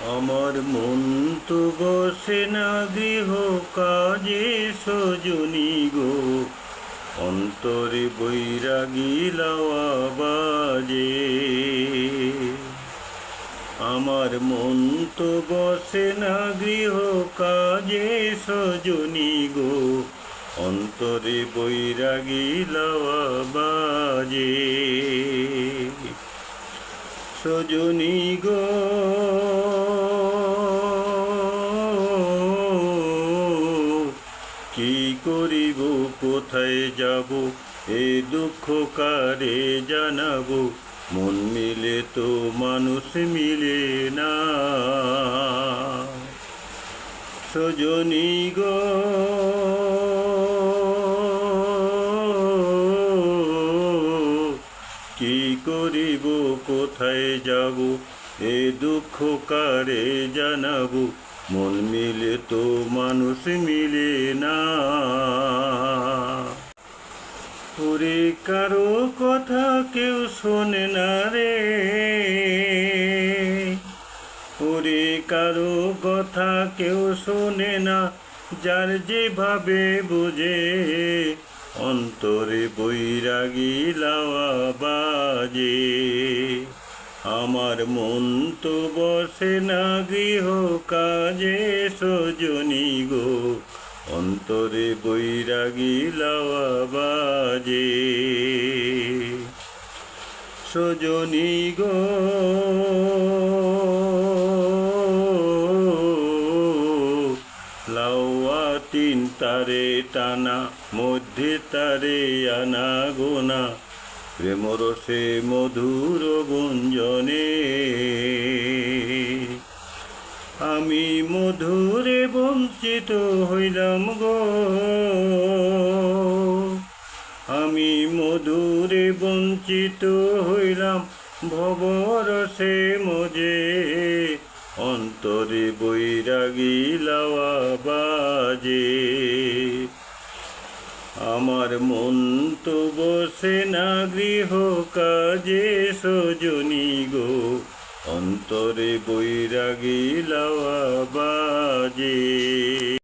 আমার মন তো বসে না গৃহ কাজে সজনী গো, অন্তরে বৈরাগী লাওয়া বাজে। আমার মন তো বসে না গৃহ কাজে সজনী গো, অন্তরে বৈরাগী লাওয়া বাজে। সজনী গো কি করিব, কোথায় যাব, এ দুঃখ কারে জানাবো। মন মিলে তো মানুষ মিলে না। সজনী গো কি করিব, কোথায় যাব, এ দুঃখ কারে জানাবো। মন মিলে তো মানুষ মিলে না। ওরে কারো কথা কেউ শোনে না রে, ওরে কারো কথা কেউ শোনে না। যার যেভাবে বোঝে, অন্তরে বৈরাগী লাওয়া বাজে। আমার মন তো বসে না গৃহ কাজে সজনী গো, অন্তরে বৈরাগী লাওয়া বাজে। সজনী গো লাওয়া তিন তারে টানা, মধ্যে তারে আনা গোনা। প্রেম রসে মধুর গুঞ্জনে, আমি মধুরে বঞ্চিত হইলাম গো, আমি মধুরে বঞ্চিত হইলাম। ভবরসে মজে, অন্তরে বৈরাগী লাওয়া বাজে। আমার মন তো বসে না গৃহ কাজে সজনী গো, অন্তরে বৈরাগী লাওয়া বাজে।